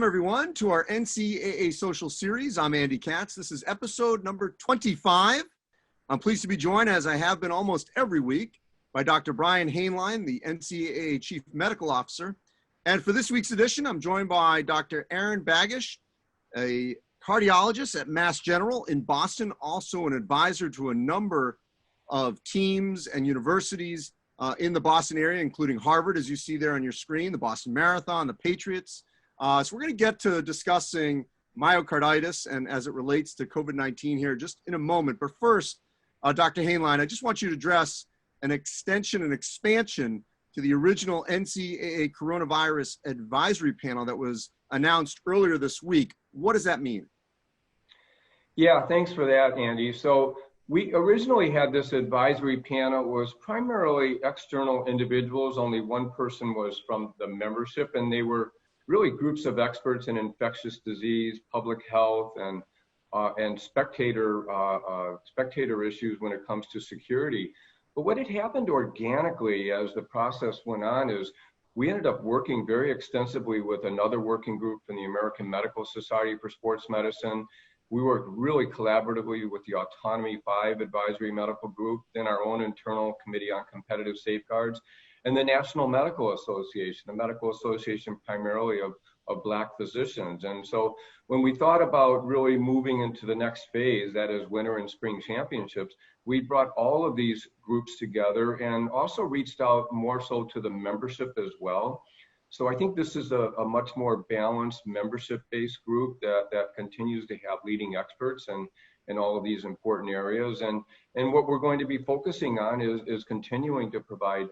Welcome, everyone, to our NCAA social series. I'm Andy Katz. This is episode number 25. I'm pleased to be joined, as I have been almost every week, by Dr. Brian Hainline, the NCAA Chief Medical Officer. And for this week's edition, I'm joined by Dr. Baggish, a cardiologist at Mass General in Boston, also an advisor to a number of teams and universities in the Boston area, including Harvard, as you see there on your screen, the Boston Marathon, the Patriots. So we're going to get to discussing myocarditis and as it relates to COVID-19 here just in a moment. But first, Dr. Hainline, I just want you to address an extension and expansion to the original NCAA coronavirus advisory panel that was announced earlier this week. What does that mean? Yeah, thanks for that, Andy. So we originally had this advisory panel. It was primarily external individuals. Only one person was from the membership, and they were really groups of experts in infectious disease, public health, and spectator issues when it comes to security. But what had happened organically as the process went on is we ended up working very extensively with another working group from the American Medical Society for Sports Medicine. We worked really collaboratively with the Autonomy 5 Advisory Medical Group, then our own internal Committee on Competitive Safeguards, and the National Medical Association, the medical association primarily of Black physicians. And so when we thought about really moving into the next phase, that is winter and spring championships, we brought all of these groups together and also reached out more so to the membership as well. So I think this is a much more balanced membership-based group that continues to have leading experts in all of these important areas. And what we're going to be focusing on is continuing to provide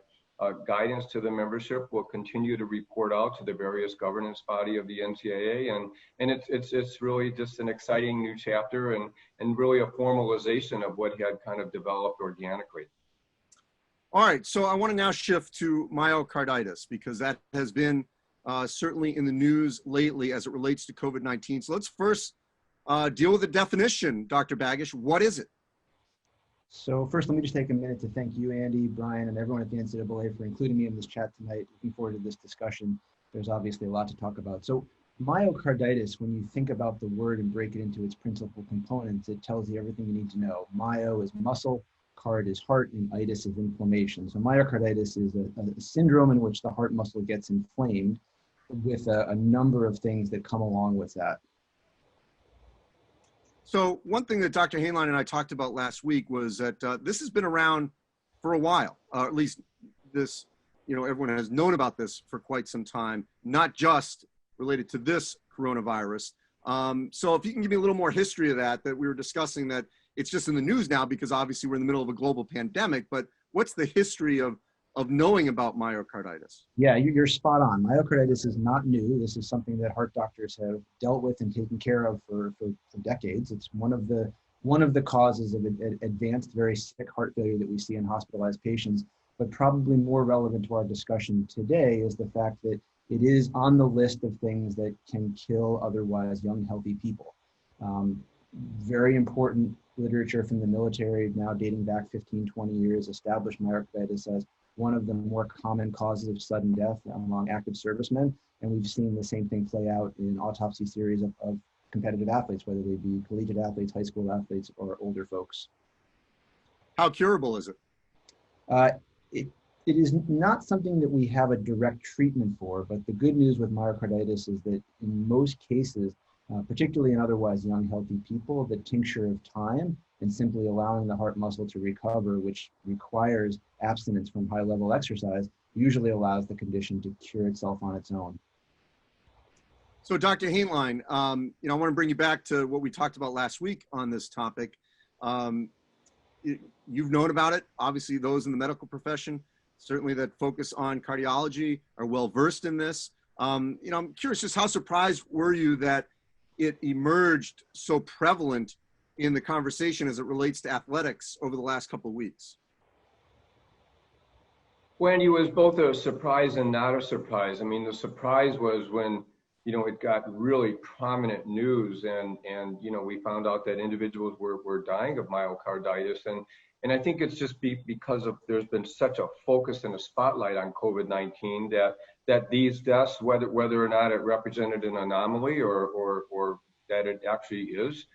guidance to the membership. We'll continue to report out to the various governance body of the NCAA, and it's really just an exciting new chapter and really a formalization of what had kind of developed organically. All right, so I want to now shift to myocarditis because that has been certainly in the news lately as it relates to COVID-19. So let's first deal with the definition, Dr. Baggish. What is it? So first, let me just take a minute to thank you, Andy, Brian, and everyone at the NCAA for including me in this chat tonight. Looking forward to this discussion. There's obviously a lot to talk about. So myocarditis, when you think about the word and break it into its principal components, it tells you everything you need to know. Myo is muscle, card is heart, and itis is inflammation. So myocarditis is a syndrome in which the heart muscle gets inflamed with a number of things that come along with that. So one thing that Dr. Hainline and I talked about last week was that this has been around for a while, at least this, everyone has known about this for quite some time, not just related to this coronavirus. So if you can give me a little more history of that we were discussing, that it's just in the news now because obviously we're in the middle of a global pandemic, but what's the history of knowing about myocarditis? Yeah, you're spot on. Myocarditis is not new. This is something that heart doctors have dealt with and taken care of for decades. It's one of the causes of advanced, very sick heart failure that we see in hospitalized patients. But probably more relevant to our discussion today is the fact that it is on the list of things that can kill otherwise young, healthy people. Very important literature from the military, now dating back 15, 20 years, established myocarditis as one of the more common causes of sudden death among active servicemen. And we've seen the same thing play out in autopsy series of competitive athletes, whether they be collegiate athletes, high school athletes, or older folks. How curable is it? It is not something that we have a direct treatment for, but the good news with myocarditis is that in most cases, particularly in otherwise young, healthy people, the tincture of time and simply allowing the heart muscle to recover, which requires abstinence from high-level exercise, usually allows the condition to cure itself on its own. So Dr. Hainline, I want to bring you back to what we talked about last week on this topic. You've known about it. Obviously, those in the medical profession, certainly that focus on cardiology, are well-versed in this. I'm curious, just how surprised were you that it emerged so prevalent in the conversation as it relates to athletics over the last couple of weeks? Well, it was both a surprise and not a surprise. I mean, the surprise was when, it got really prominent news and we found out that individuals were dying of myocarditis. And I think it's just because of there's been such a focus and a spotlight on COVID-19 that these deaths, whether or not it represented an anomaly or that it actually is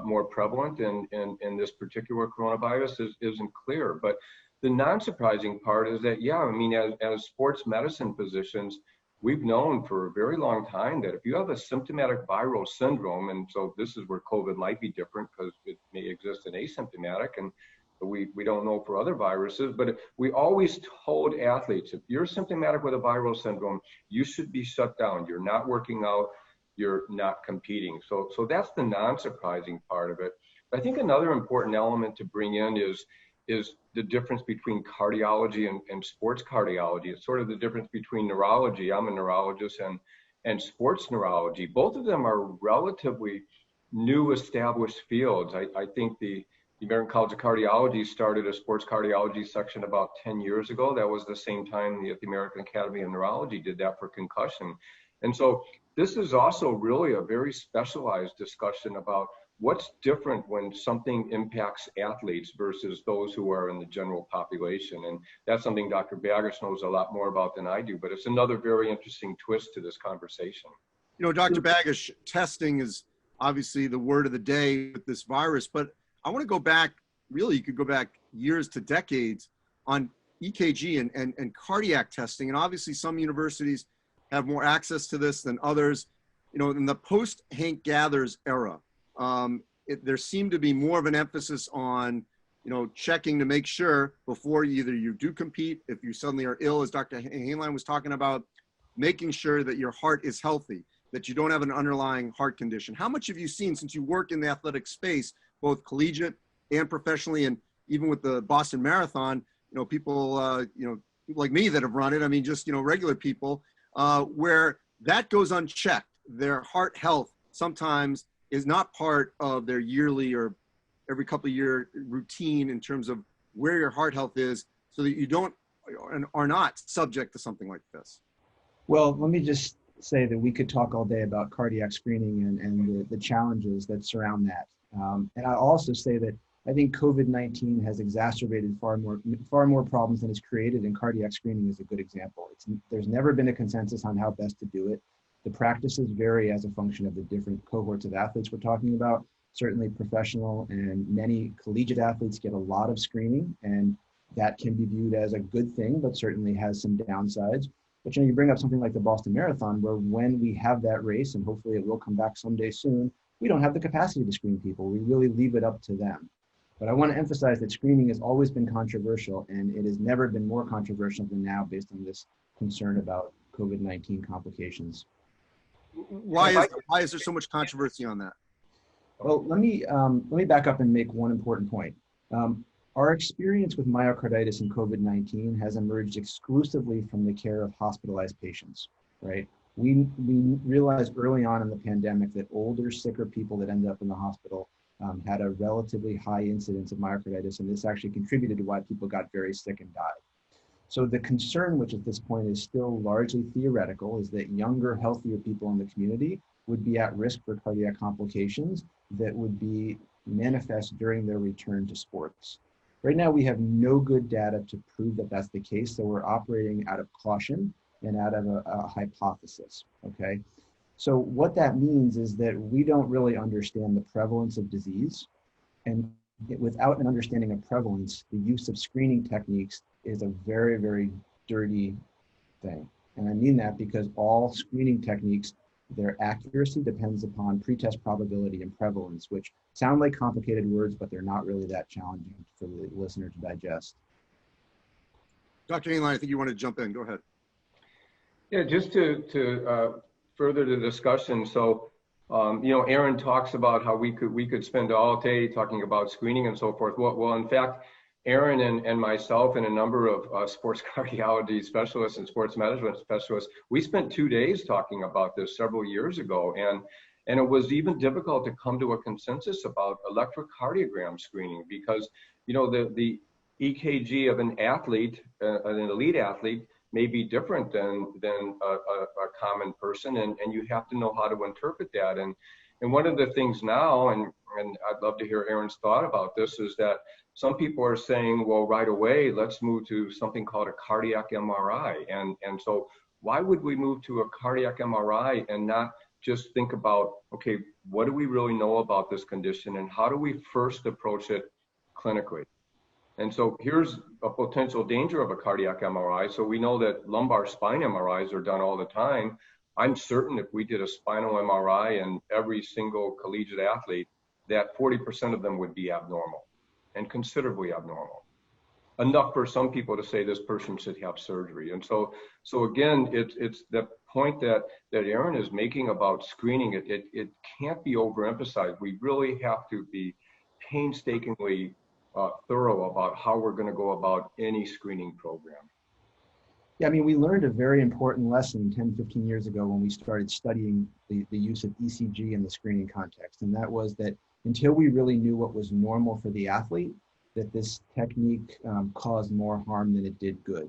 more prevalent in this particular coronavirus isn't clear. But the non-surprising part is that, yeah, I mean, as sports medicine physicians, we've known for a very long time that if you have a symptomatic viral syndrome, and so this is where COVID might be different because it may exist in asymptomatic, and we don't know for other viruses, but we always told athletes, if you're symptomatic with a viral syndrome, you should be shut down. You're not working out, you're not competing. So that's the non-surprising part of it. But I think another important element to bring in is the difference between cardiology and sports cardiology. It's sort of the difference between neurology, I'm a neurologist, and sports neurology. Both of them are relatively new established fields. I think the American College of Cardiology started a sports cardiology section about 10 years ago. That was the same time the American Academy of Neurology did that for concussion. And so this is also really a very specialized discussion about what's different when something impacts athletes versus those who are in the general population. And that's something Dr. Baggish knows a lot more about than I do, but it's another very interesting twist to this conversation. You know, Dr. Baggish, testing is obviously the word of the day with this virus, but I want to go back, really, you could go back years to decades on EKG and cardiac testing. And obviously some universities have more access to this than others. You know, in the post-Hank Gathers era, there seemed to be more of an emphasis on, you know, checking to make sure before either you do compete, if you suddenly are ill, as Dr. Hainline was talking about, making sure that your heart is healthy, that you don't have an underlying heart condition. How much have you seen, since you work in the athletic space, both collegiate and professionally, and even with the Boston Marathon, you know, people, you know, like me that have run it, I mean, just, you know, regular people, where that goes unchecked. Their heart health sometimes is not part of their yearly or every couple of year routine in terms of where your heart health is, so that you don't and are not subject to something like this. Well, let me just say that we could talk all day about cardiac screening and the challenges that surround that. And I also say that I think COVID-19 has exacerbated far more problems than it's created, and cardiac screening is a good example. There's never been a consensus on how best to do it. The practices vary as a function of the different cohorts of athletes we're talking about. Certainly professional and many collegiate athletes get a lot of screening, and that can be viewed as a good thing, but certainly has some downsides. But you know, you bring up something like the Boston Marathon, where when we have that race, and hopefully it will come back someday soon, we don't have the capacity to screen people. We really leave it up to them. But I want to emphasize that screening has always been controversial, and it has never been more controversial than now based on this concern about COVID-19 complications. Why is there so much controversy on that? Well, let me back up and make one important point. Our experience with myocarditis and COVID-19 has emerged exclusively from the care of hospitalized patients, right? We realized early on in the pandemic that older, sicker people that ended up in the hospital had a relatively high incidence of myocarditis, and this actually contributed to why people got very sick and died. So the concern, which at this point is still largely theoretical, is that younger, healthier people in the community would be at risk for cardiac complications that would be manifest during their return to sports. Right now, we have no good data to prove that that's the case, so we're operating out of caution and out of a hypothesis, okay? So what that means is that we don't really understand the prevalence of disease, and without an understanding of prevalence, the use of screening techniques is a very, very dirty thing. And I mean that because all screening techniques, their accuracy depends upon pretest probability and prevalence, which sound like complicated words, but they're not really that challenging for the listener to digest. Dr. Hainline, I think you want to jump in. Go ahead. Yeah, just to further the discussion. So, you know, Aaron talks about how we could spend all day talking about screening and so forth. Well, in fact, Aaron and myself and a number of sports cardiology specialists and sports management specialists, we spent 2 days talking about this several years ago, and it was even difficult to come to a consensus about electrocardiogram screening because, you know, the EKG of an athlete, an elite athlete, may be different than a common person, and you have to know how to interpret that. And one of the things now, and I'd love to hear Aaron's thought about this, is that some people are saying, well, right away, let's move to something called a cardiac MRI. And so why would we move to a cardiac MRI and not just think about, okay, what do we really know about this condition and how do we first approach it clinically? And so here's a potential danger of a cardiac MRI. So we know that lumbar spine MRIs are done all the time. I'm certain if we did a spinal MRI in every single collegiate athlete, that 40% of them would be abnormal and considerably abnormal. Enough for some people to say this person should have surgery. And so again, it's the point that Aaron is making about screening. It can't be overemphasized. We really have to be painstakingly thorough about how we're going to go about any screening program. Yeah, I mean, we learned a very important lesson 10, 15 years ago when we started studying the use of ECG in the screening context. And that was that until we really knew what was normal for the athlete, that this technique caused more harm than it did good.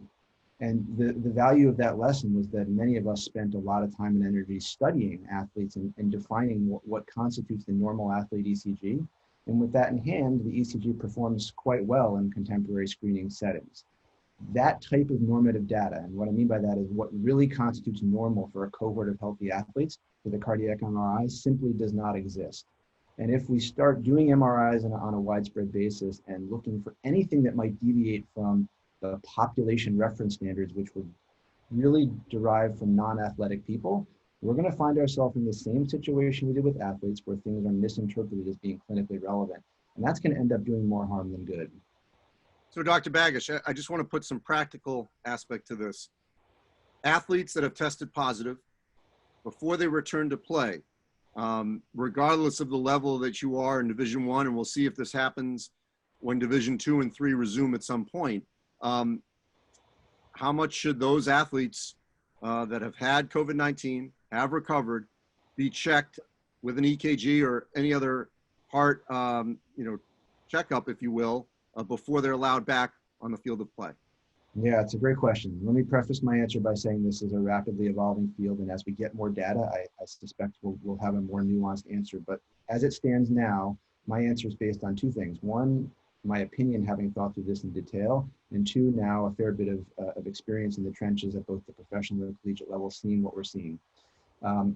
And the value of that lesson was that many of us spent a lot of time and energy studying athletes and defining what constitutes the normal athlete ECG. And with that in hand, the ECG performs quite well in contemporary screening settings. That type of normative data, and what I mean by that is what really constitutes normal for a cohort of healthy athletes for the cardiac MRI simply does not exist. And if we start doing MRIs on a widespread basis and looking for anything that might deviate from the population reference standards, which would really derive from non-athletic people, we're going to find ourselves in the same situation we did with athletes where things are misinterpreted as being clinically relevant. And that's going to end up doing more harm than good. So Dr. Baggish, I just want to put some practical aspect to this. Athletes that have tested positive before they return to play, regardless of the level that you are in Division I, and we'll see if this happens when Division II and III resume at some point, how much should those athletes that have had COVID-19, have recovered, be checked with an EKG or any other heart, checkup, if you will, before they're allowed back on the field of play? Yeah, it's a great question. Let me preface my answer by saying this is a rapidly evolving field, and as we get more data, I suspect we'll have a more nuanced answer. But as it stands now, my answer is based on two things. One, my opinion, having thought through this in detail, and two, now a fair bit of experience in the trenches at both the professional and collegiate level, seeing what we're seeing.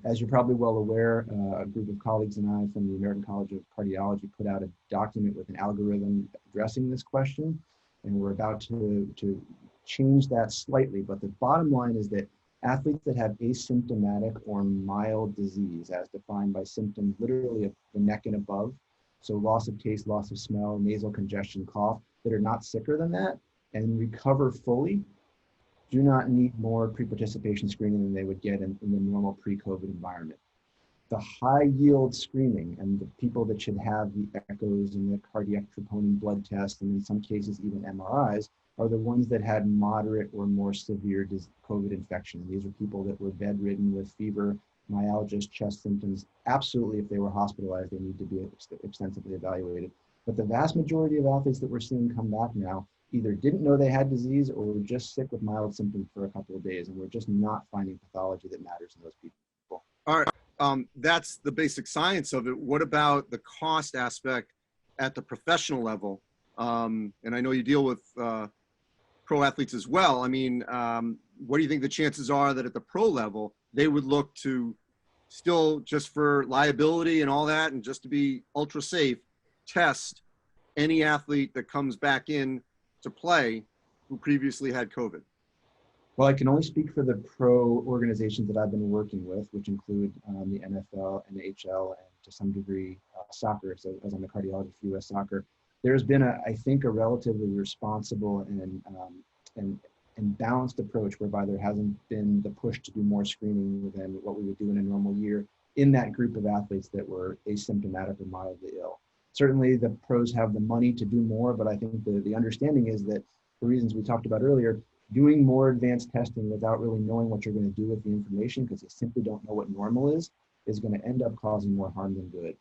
As you're probably well aware, a group of colleagues and I from the American College of Cardiology put out a document with an algorithm addressing this question, and we're about to change that slightly. But the bottom line is that athletes that have asymptomatic or mild disease, as defined by symptoms literally of the neck and above, so loss of taste, loss of smell, nasal congestion, cough, that are not sicker than that and recover fully, do not need more pre-participation screening than they would get in the normal pre-COVID environment. The high yield screening and the people that should have the echoes and the cardiac troponin blood test, and in some cases even MRIs, are the ones that had moderate or more severe COVID infection. These are people that were bedridden with fever, myalgias, chest symptoms. Absolutely, if they were hospitalized, they need to be extensively evaluated. But the vast majority of athletes that we're seeing come back now either didn't know they had disease or were just sick with mild symptoms for a couple of days, and we're just not finding pathology that matters in those people. All right, that's the basic science of it. What about the cost aspect at the professional level? And I know you deal with pro athletes as well. I mean, what do you think the chances are that at the pro level, they would look to still, just for liability and all that, and just to be ultra safe, test any athlete that comes back in to play who previously had COVID? Well, I can only speak for the pro organizations that I've been working with, which include the NFL, NHL, and to some degree soccer. So as I'm a cardiologist for U.S. Soccer, there's been I think a relatively responsible and balanced approach whereby there hasn't been the push to do more screening than what we would do in a normal year in that group of athletes that were asymptomatic or mildly ill. Certainly the pros have the money to do more, but I think the understanding is that for reasons we talked about earlier, doing more advanced testing without really knowing what you're going to do with the information, because you simply don't know what normal is going to end up causing more harm than good.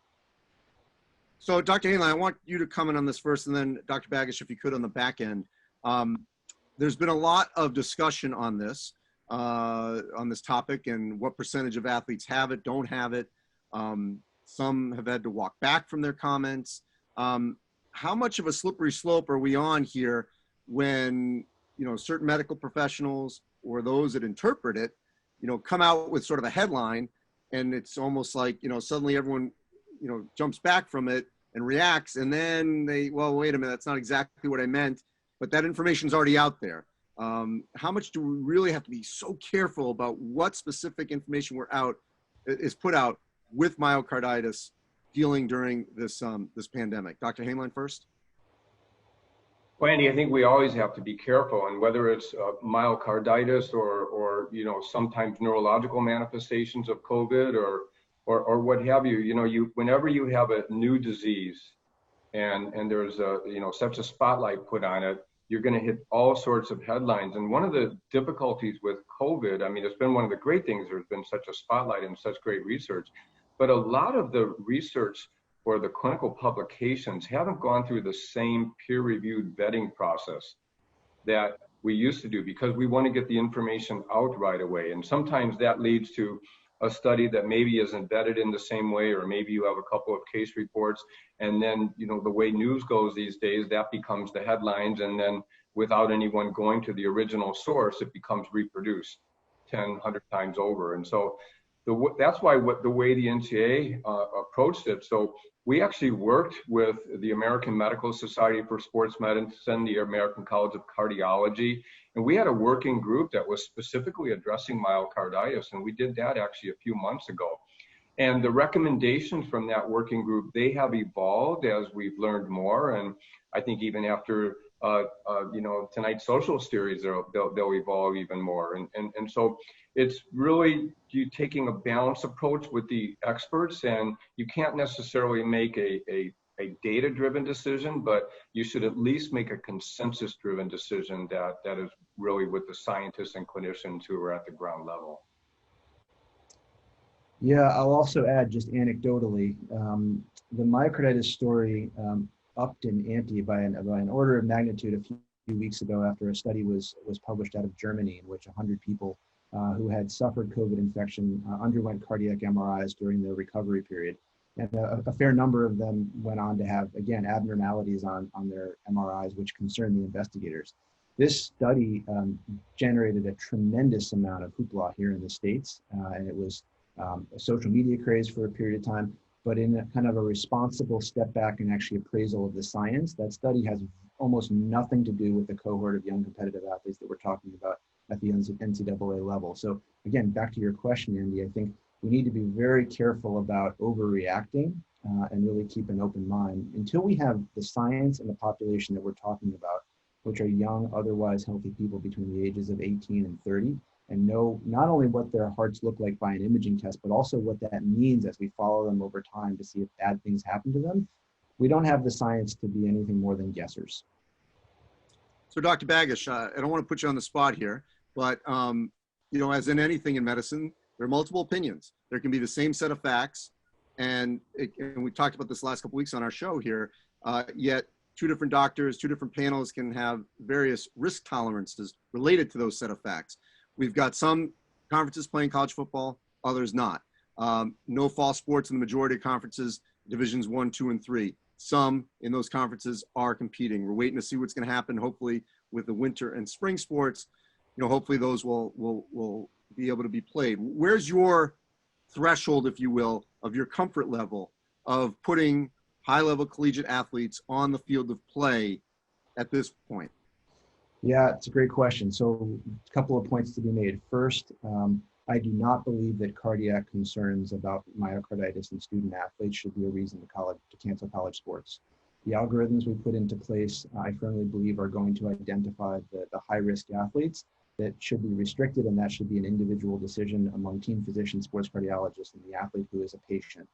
So Dr. Hainline, I want you to comment on this first, and then Dr. Baggish, if you could, on the back end. There's been a lot of discussion on this topic and what percentage of athletes have it, don't have it. Some have had to walk back from their comments. How how much of a slippery slope are we on here when, certain medical professionals or those that interpret it, come out with sort of a headline, and it's almost like, suddenly everyone, jumps back from it and reacts, and then well, wait a minute, that's not exactly what I meant, but that information's already out there. How much do we really have to be so careful about what specific information is put out with myocarditis dealing during this pandemic? Dr. Hainline first. Well, Andy, I think we always have to be careful, and whether it's myocarditis or sometimes neurological manifestations of COVID or what have you, whenever you have a new disease and there's such a spotlight put on it, you're going to hit all sorts of headlines. And one of the difficulties with COVID, it's been one of the great things, there's been such a spotlight and such great research, but a lot of the research or the clinical publications haven't gone through the same peer-reviewed vetting process that we used to do, because we want to get the information out right away. And sometimes that leads to a study that maybe isn't vetted in the same way, or maybe you have a couple of case reports, and then, the way news goes these days, that becomes the headlines, and then without anyone going to the original source, it becomes reproduced 10, 100 times over. And so that's why the way the NCAA approached it. So we actually worked with the American Medical Society for Sports Medicine, the American College of Cardiology, and we had a working group that was specifically addressing myocarditis, and we did that actually a few months ago. And the recommendations from that working group, they have evolved as we've learned more, and I think even after tonight's social series, they'll evolve even more. And so it's really you taking a balanced approach with the experts, and you can't necessarily make a data-driven decision, but you should at least make a consensus-driven decision that is really with the scientists and clinicians who are at the ground level. Yeah, I'll also add just anecdotally, the myocarditis story upped in ante by an order of magnitude a few weeks ago after a study was published out of Germany, in which 100 people who had suffered COVID infection underwent cardiac MRIs during the recovery period. And a fair number of them went on to have, again, abnormalities on their MRIs, which concerned the investigators. This study generated a tremendous amount of hoopla here in the States, and it was a social media craze for a period of time. But in a kind of a responsible step back and actually appraisal of the science, that study has almost nothing to do with the cohort of young competitive athletes that we're talking about at the NCAA level. So again, back to your question, Andy, I think we need to be very careful about overreacting and really keep an open mind until we have the science and the population that we're talking about, which are young, otherwise healthy people between the ages of 18 and 30, and know not only what their hearts look like by an imaging test, but also what that means as we follow them over time to see if bad things happen to them. We don't have the science to be anything more than guessers. So Dr. Baggish, I don't want to put you on the spot here, but as in anything in medicine, there are multiple opinions. There can be the same set of facts, and we talked about this last couple weeks on our show here, yet two different doctors, two different panels can have various risk tolerances related to those set of facts. We've got some conferences playing college football, others not. No fall sports in the majority of conferences, divisions 1, 2, and 3. Some in those conferences are competing. We're waiting to see what's going to happen, hopefully, with the winter and spring sports. Hopefully those will be able to be played. Where's your threshold, if you will, of your comfort level of putting high-level collegiate athletes on the field of play at this point? Yeah, it's a great question. So a couple of points to be made. First, I do not believe that cardiac concerns about myocarditis in student athletes should be a reason to cancel college sports. The algorithms we put into place, I firmly believe, are going to identify the high-risk athletes that should be restricted, and that should be an individual decision among team physicians, sports cardiologists, and the athlete who is a patient.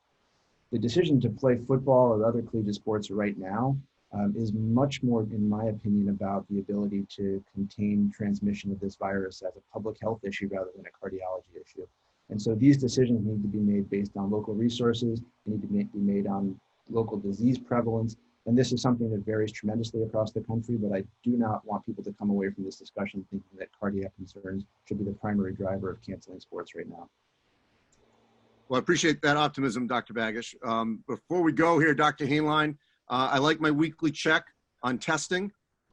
The decision to play football or other collegiate sports right now is much more, in my opinion, about the ability to contain transmission of this virus as a public health issue rather than a cardiology issue. And so these decisions need to be made based on local resources, they need to be made on local disease prevalence. And this is something that varies tremendously across the country, but I do not want people to come away from this discussion thinking that cardiac concerns should be the primary driver of canceling sports right now. Well, I appreciate that optimism, Dr. Baggish. Before we go here, Dr. Hainline, I like my weekly check on testing.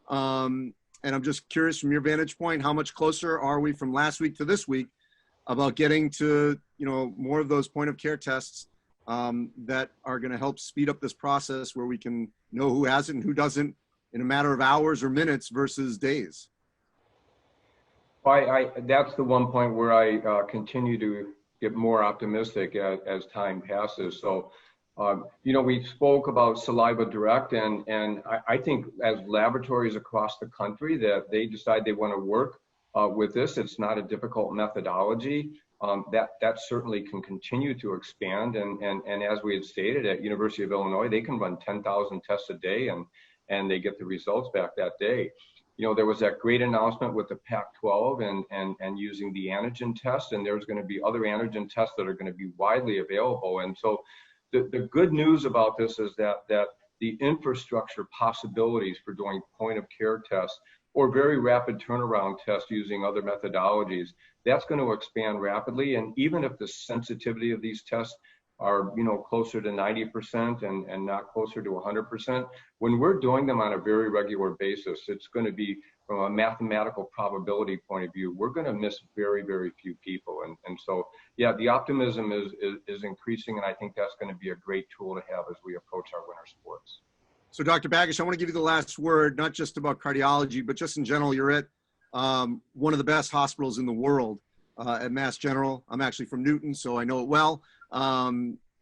And I'm just curious from your vantage point, how much closer are we from last week to this week about getting to, more of those point of care tests that are going to help speed up this process where we can know who has it and who doesn't in a matter of hours or minutes versus days. That's the one point where I continue to get more optimistic as time passes. So, we spoke about Saliva Direct, and I think as laboratories across the country that they decide they want to work with this, it's not a difficult methodology. That certainly can continue to expand. And as we had stated at University of Illinois, they can run 10,000 tests a day and they get the results back that day. There was that great announcement with the Pac-12 and using the antigen test, and there's going to be other antigen tests that are going to be widely available. And so the good news about this is that the infrastructure possibilities for doing point of care tests or very rapid turnaround tests using other methodologies, that's going to expand rapidly. And even if the sensitivity of these tests are, closer to 90% and not closer to 100%, when we're doing them on a very regular basis, it's going to be, from a mathematical probability point of view, we're going to miss very, very few people. And so, yeah, the optimism is increasing, and I think that's going to be a great tool to have as we approach our winter sports. So Dr. Baggish, I want to give you the last word, not just about cardiology, but just in general. You're at one of the best hospitals in the world at Mass General. I'm actually from Newton, so I know it well.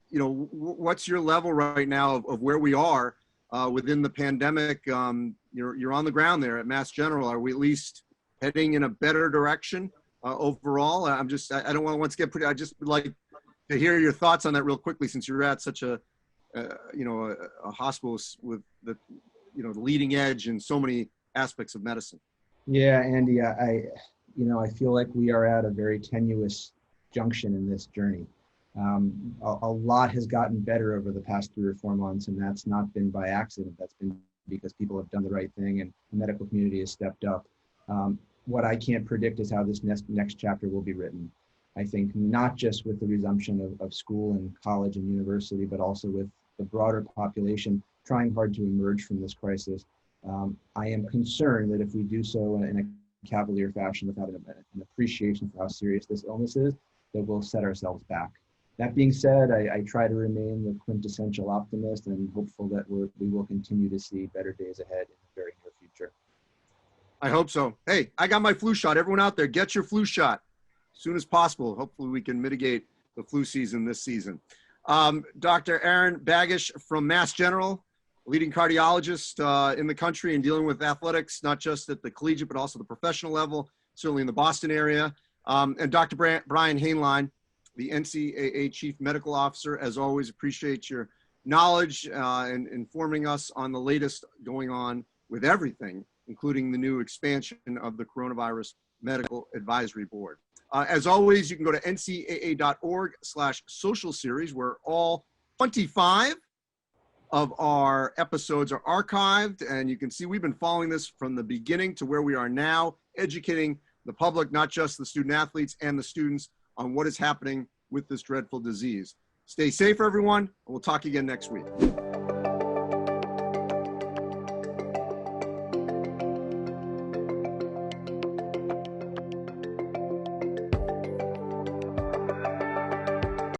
What's your level right now of where we are within the pandemic? You're on the ground there at Mass General. Are we at least heading in a better direction overall? I don't want to once get pretty. I just would like to hear your thoughts on that real quickly, since you're at such a hospital with the leading edge in so many aspects of medicine. Yeah, Andy, I feel like we are at a very tenuous junction in this journey. A lot has gotten better over the past 3 or 4 months, and that's not been by accident. That's been because people have done the right thing and the medical community has stepped up. What I can't predict is how this next chapter will be written. I think not just with the resumption of school and college and university, but also with the broader population trying hard to emerge from this crisis. I am concerned that if we do so in a cavalier fashion without an appreciation for how serious this illness is, that we'll set ourselves back. That being said, I try to remain the quintessential optimist and hopeful that we will continue to see better days ahead in the very near future. I hope so. Hey, I got my flu shot. Everyone out there, get your flu shot as soon as possible. Hopefully we can mitigate the flu season this season. Dr. Aaron Baggish from Mass General, leading cardiologist in the country and dealing with athletics, not just at the collegiate, but also the professional level, certainly in the Boston area. And Dr. Brian Hainline, the NCAA Chief Medical Officer. As always, appreciate your knowledge and informing us on the latest going on with everything, including the new expansion of the Coronavirus Medical Advisory Board. As always, you can go to ncaa.org/social series, where all 25 of our episodes are archived. And you can see we've been following this from the beginning to where we are now, educating the public, not just the student athletes and the students, on what is happening with this dreadful disease. Stay safe, everyone, and we'll talk again next week.